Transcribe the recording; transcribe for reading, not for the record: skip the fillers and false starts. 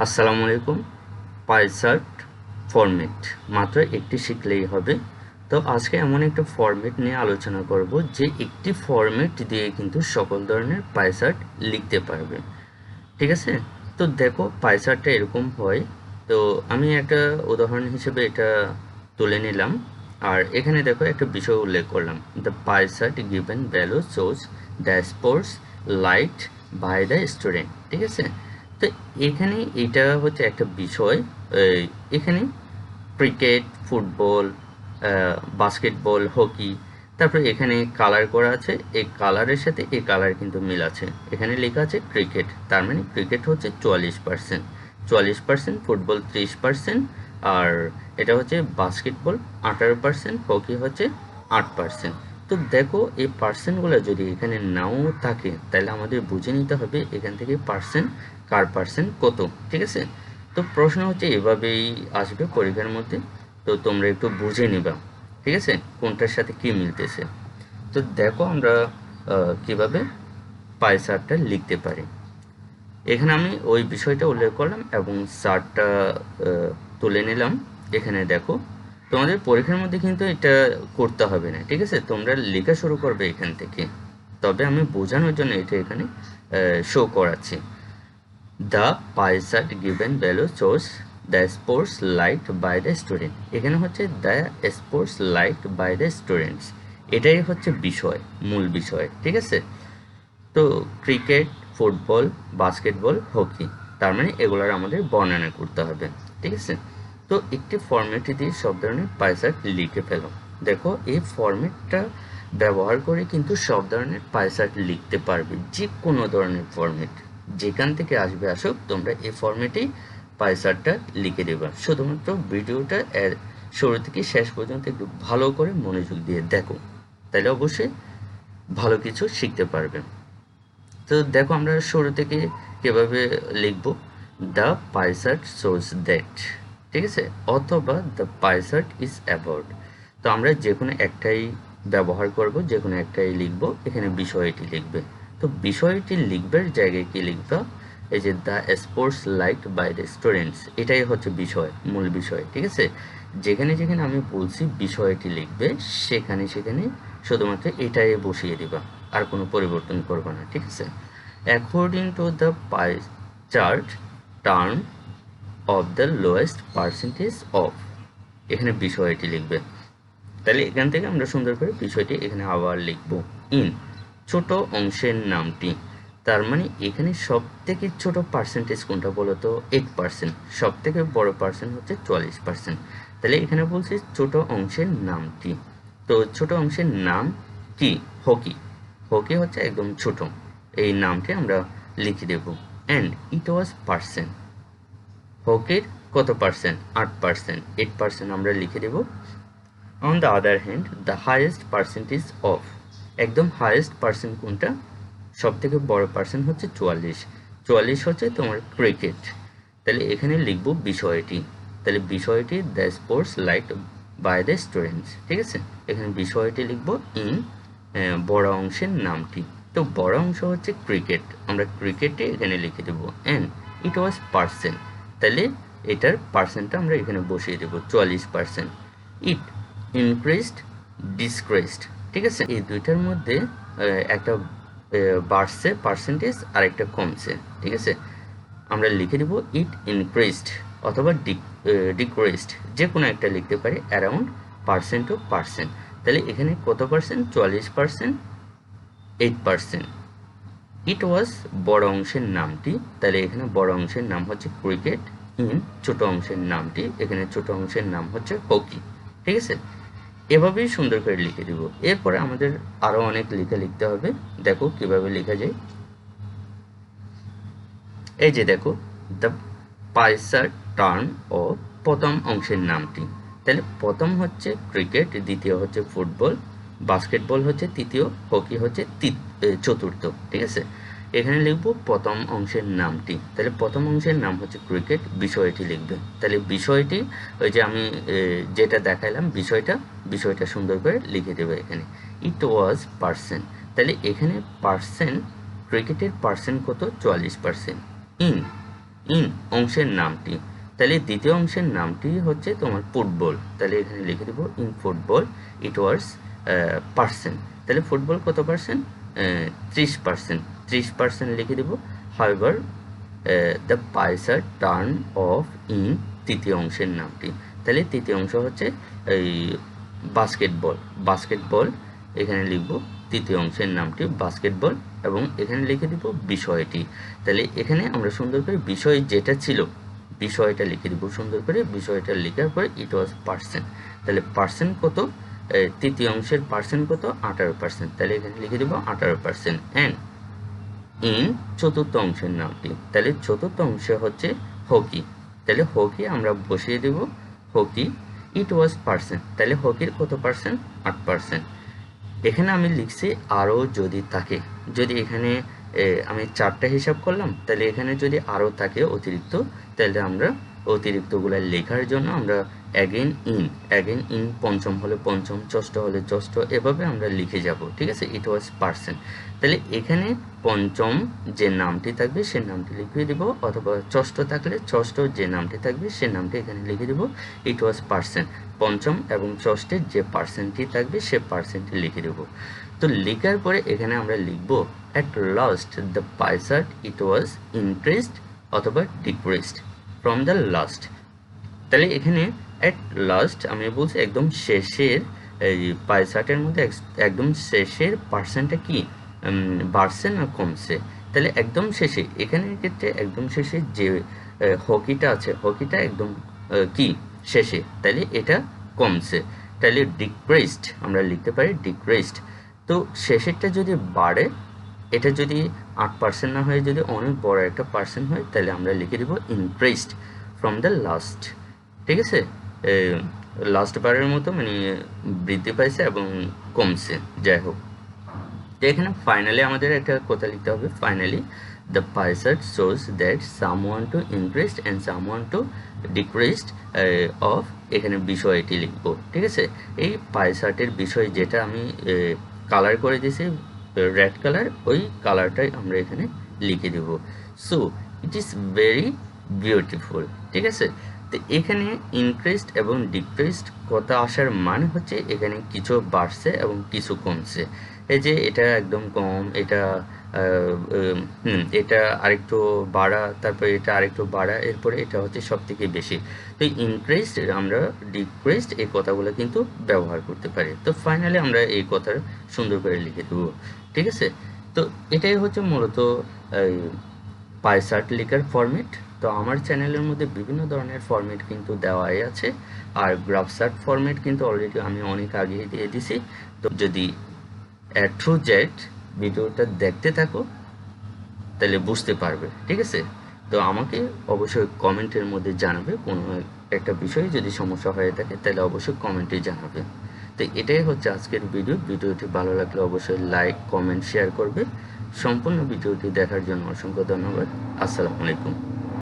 আসসালামু আলাইকুম। Pie chart format মাত্র একটি শিখলেই হবে। তো আজকে এমন একটা ফরম্যাট নিয়ে আলোচনা করব যে একটি ফরম্যাট দিয়ে কিন্তু সকল ধরনের পাইচার্ট লিখতে পারবে। ঠিক আছে? তো দেখো পাইচার্টটা এরকম হয়। তো আমি একটা উদাহরণ হিসেবে এটা তুলে নিলাম। আর এখানে দেখো একটা বিষয় উল্লেখ করলাম, the pie chart given value shows the sports liked by the student. ঠিক আছে? তো এখানে এটা হচ্ছে একটা বিষয়। এখানে ক্রিকেট, ফুটবল, বাস্কেটবল, হকি, তারপরে এখানে কালার করা আছে। এই কালারের সাথে এই কালার কিন্তু মিল আছে। এখানে লেখা আছে ক্রিকেট, তার মানে ক্রিকেট হচ্ছে 44%, 44%, ফুটবল 30%, আর এটা হচ্ছে বাস্কেটবল 18%, হকি হচ্ছে 8%। তো দেখো এই পার্সেন্টগুলো যদি এখানে নাও থাকে তাহলে আমাদের বুঝে নিতে হবে এখান থেকে পার্সেন্ট কার পার্সেন্ট কত। ঠিক আছে? তো প্রশ্ন হচ্ছে এভাবেই আসবে পরীক্ষার মধ্যে। তো তোমরা একটু বুঝে নিবা, ঠিক আছে, কোনটার সাথে কি মিলতেছে। তো দেখো আমরা কিভাবে পাই চার্টটা লিখতে পারি। এখানে আমি ওই বিষয়টা উল্লেখ করলাম এবং চার্টটা তুলে নিলাম। এখানে দেখো তোমাদের পরীক্ষার মধ্যে কিন্তু এটা করতে হবে না, ঠিক আছে, তোমরা লেখা শুরু করবে এখান থেকে। তবে আমি বোঝানোর জন্য এটা এখানে শো করাচ্ছি। The pie chart given value shows the sports liked by the student. এখানে হচ্ছে the sports liked by the students, এটাই হচ্ছে বিষয়, মূল বিষয়। ঠিক আছে? তো ক্রিকেট, ফুটবল, বাস্কেটবল, হকি, তার মানে এগুলার আমাদের বর্ণনা করতে হবে। ঠিক আছে? তো একটি ফরম্যাট দিয়ে সব ধরনের পাই চার্ট লিখে ফেলো। দেখো এই ফরম্যাটটা ব্যবহার করে কিন্তু সব ধরনের পাই চার্ট লিখতে পারবে, যে কোনো ধরনের ফরম্যাট যেখান থেকে আসবে আসুক, তোমরা এই ফরম্যাটেই পাই চার্টটা লিখে দেবা। শুধুমাত্র ভিডিওটা শুরু থেকে শেষ পর্যন্ত একটু ভালো করে মনোযোগ দিয়ে দেখো, তাহলে অবশ্যই ভালো কিছু শিখতে পারবে। তো দেখো আমরা শুরু থেকে কিভাবে লিখব, the pie chart shows that. ঠিক আছে? অথবা the pie chart is about. তো আমরা যে কোনো একটাই ব্যবহার করব, যে কোনো একটাই লিখব। এখানে বিষয়টি লিখবে। তো বিষয়টি লিখবার জায়গায় কি লিখবা, এই যে the sports liked by the students, এটাই হচ্ছে বিষয়, মূল বিষয়। ঠিক আছে? যেখানে যেখানে আমি বলছি বিষয়টি লিখবে, সেখানে সেখানে শুধুমাত্র এটাই বসিয়ে দিবা, আর কোনো পরিবর্তন করবে না। ঠিক আছে? According to the pie chart term of the lowest percentage of, এখানে বিষয়টি লিখবে। তাহলে এখান থেকে আমরা সুন্দর করে বিষয়টি এখানে আবার লিখব। ইন, ছোট অংশের নামটি, তার মানে এখানে সব থেকে ছোট পার্সেন্টেজ কোনটা বলো তো? 8%। সব থেকে বড় পার্সেন্ট হচ্ছে 44%। তাহলে এখানে বলছি ছোট অংশের নামটি। তো ছোট অংশের নাম কি? হকি। হকি হচ্ছে একদম ছোট, এই নামটি আমরা লিখে দেব। অ্যান্ড ইট ওয়াজ পার্সেন্ট, হকির কত পার্সেন্ট? 8%, 8% আমরা লিখে দেব। On the other hand the highest percentage of, একদম হাইয়েস্ট পার্সেন্ট কোনটা? সব থেকে বড় পার্সেন্ট হচ্ছে 44, 44 হচ্ছে তোমার ক্রিকেট। তাহলে এখানে লিখব বিষয়টি। তাহলে বিষয়টি the sports liked by the students. ঠিক আছে? এখানে বিষয়টি লিখব ইন, বড় অংশের নামটি। তো বড় অংশ হচ্ছে ক্রিকেট, আমরা ক্রিকেটে এখানে লিখে দেব। অ্যান্ড ইট ওয়াজ পার্সেন্ট, তাহলে এটার পার্সেন্টটা আমরা এখানে বসিয়ে দেব 44%। ইট ইনক্রিজড, ডিসক্রিজড। ঠিক আছে? এই দুইটার মধ্যে একটা বাড়ছে পার্সেন্টেজ আর একটা কমছে। ঠিক আছে? আমরা লিখে দেব ইট ইনক্রিজড অথবা ডিক্রিজড, যে কোনো একটা লিখতে পারি, অ্যারাউন্ড পার্সেন্ট টু পার্সেন্ট। তাহলে এখানে কত পার্সেন্ট? 44%, 8%। ইট ওয়াজ বড় অংশের নামটি, তাহলে এখানে বড় অংশের নাম হচ্ছে ক্রিকেট। ইন, ছোট অংশের নামটি, এখানে ছোট অংশের নাম হচ্ছে হকি। ঠিক আছে? এভাবেই সুন্দর করে লিখে দিব। এরপরে আমাদের আরো অনেক লেখা লিখতে হবে। দেখো কিভাবে লেখা যায়। এই যে দেখো, দ্য পাইসার টার্ম ও প্রথম অংশের নামটি। তাহলে প্রথম হচ্ছে ক্রিকেট, দ্বিতীয় হচ্ছে ফুটবল, বাস্কেটবল হচ্ছে তৃতীয়, হকি হচ্ছে চতুর্থ। ঠিক আছে? এখানে লিখবো প্রথম অংশের নামটি। তাহলে প্রথম অংশের নাম হচ্ছে ক্রিকেট, বিষয়টি লিখবে। তাহলে বিষয়টি ওই যে আমি যেটা দেখাইলাম বিষয়টা, বিষয়টা সুন্দর করে লিখে দেবে এখানে। ইট ওয়াজ পার্সেন্ট, তাহলে এখানে পার্সেন্ট, ক্রিকেটের পার্সেন্ট কত? 44%। ইন, ইন অংশের নামটি, তাহলে দ্বিতীয় অংশের নামটি হচ্ছে তোমার ফুটবল, তাহলে এখানে লিখে দেবো in football it was percent, তাহলে ফুটবল কত পার্সেন্ট, 30%, 30% লিখে দেবো। However the pie chart turn of in তৃতীয় অংশের নামটি, তাহলে তৃতীয় অংশ হচ্ছে এই বাস্কেটবল, বাস্কেটবল এখানে লিখব তৃতীয় অংশের নামটি বাস্কেটবল, এবং এখানে লিখে দিব বিষয়টি, তাহলে এখানে আমরা সুন্দর করে বিষয় যেটা ছিল বিষয়টা লিখে দিব সুন্দর করে, বিষয়টা লেখার পরে ইট ওয়াজ পার্সেন্ট, তাহলে পার্সেন্ট কত, তৃতীয় অংশের পার্সেন্ট কত 18%, তাহলে এখানে লিখে দিব 18%। অ্যান্ড ইন চতুর্থ অংশের নামটি, তাহলে চতুর্থ অংশে হচ্ছে হকি, তাহলে হকি আমরা বসিয়ে দেব হকি ইট ওয়াজ পার্সেন্ট, তাহলে হকির কত পার্সেন্ট 8%। এখানে আমি লিখছি আরও যদি থাকে, যদি এখানে আমি 4টা হিসাব করলাম, তাহলে এখানে যদি আরও থাকে অতিরিক্ত, তাহলে আমরা অতিরিক্তগুলো লেখার জন্য আমরা অ্যাগেন ইন পঞ্চম হলে পঞ্চম, ষষ্ঠ হলে ষষ্ঠ, এভাবে আমরা লিখে যাব, ঠিক আছে। ইট ওয়াজ পার্সেন্ট, তাহলে এখানে পঞ্চম যে নামটি থাকবে সে নামটি লিখে দেব, অথবা ষষ্ঠ থাকলে ষষ্ঠ যে নামটি থাকবে সে নামটি এখানে লিখে দেব। ইট ওয়াজ পার্সেন্ট, পঞ্চম এবং ষষ্ঠের যে পার্সেন্টটি থাকবে সে পার্সেন্টটি লিখে দেব। তো লেখার পরে এখানে আমরা লিখব at last the pie chart it was increased অথবা ডিক্রিজড ফ্রম দ্য লাস্ট, তাহলে এখানে অ্যাট লাস্ট আমি বলছি একদম শেষের এই পাইসার্টের মধ্যে একদম শেষের পার্সেন্টটা কি বাড়ছে না কমছে, তাহলে একদম শেষে, এখানে ক্ষেত্রে একদম শেষে যে হকিটা আছে হকিটা একদম কি শেষে, তাহলে এটা কমছে, তাহলে ডিক্রিজড আমরা লিখতে পারি ডিক্রিজড। তো শেষেরটা যদি বাড়ে, এটা যদি 8% না হয়ে যদি অনেক বড় একটা পার্সেন্ট হয়, তাহলে আমরা লিখে দিব ইনক্রিজড ফ্রম দ্য লাস্ট, ঠিক আছে। লাস্ট বারের মতো মানে বৃদ্ধি পাইছে এবং কমছে, যাই হোক। তো এখানে ফাইনালি আমাদের একটা কথা লিখতে হবে, finally the pie chart shows that someone to increased and someone to decreased of, এখানে বিষয়টি লিখবো, ঠিক আছে। এই পাইসার্টের বিষয় যেটা আমি কালার করে দিয়েছি রেড কালার, ওই কালারটাই আমরা এখানে লিখে দেব। So it is very beautiful, ঠিক আছে। তো এখানে ইনক্রিজড এবং ডিক্রিজড কথা আসার মানে হচ্ছে এখানে কিছু বাড়ছে এবং কিছু কমছে, এই যে এটা একদম কম, এটা এটা আরেকটু বাড়া, তারপরে এটা আরেকটু বাড়া, এরপরে এটা হচ্ছে সব থেকে বেশি। তো ইনক্রিজড আমরা ডিক্রিজড এই কথাগুলো কিন্তু ব্যবহার করতে পারি। তো ফাইনালি আমরা এই কথা সুন্দর করে লিখে দেবো, ঠিক আছে। তো এটাই হচ্ছে মূলত পাইসার্ট লেখার ফরম্যাট। তো আমার চ্যানেলের মধ্যে বিভিন্ন ধরনের ফরম্যাট কিন্তু দেওয়াই আছে, আর গ্রাফসার্ট ফরম্যাট কিন্তু অলরেডি আমি অনেক আগে দিয়ে দিছি। তো যদি টু জেড ভিডিওটা দেখতে থাকো তাহলে বুঝতে পারবে, ঠিক আছে। তো আমাকে অবশ্যই কমেন্টের মধ্যে জানাবে, কোনো একটা বিষয়ে যদি সমস্যা হয়ে থাকে তাহলে অবশ্যই কমেন্টে জানাবে। তো এটাই হচ্ছে আজকের ভিডিওটি ভালো লাগলে অবশ্যই লাইক কমেন্ট শেয়ার করবে। সম্পূর্ণ ভিডিওটি দেখার জন্য অসংখ্য ধন্যবাদ। আসসালামু আলাইকুম।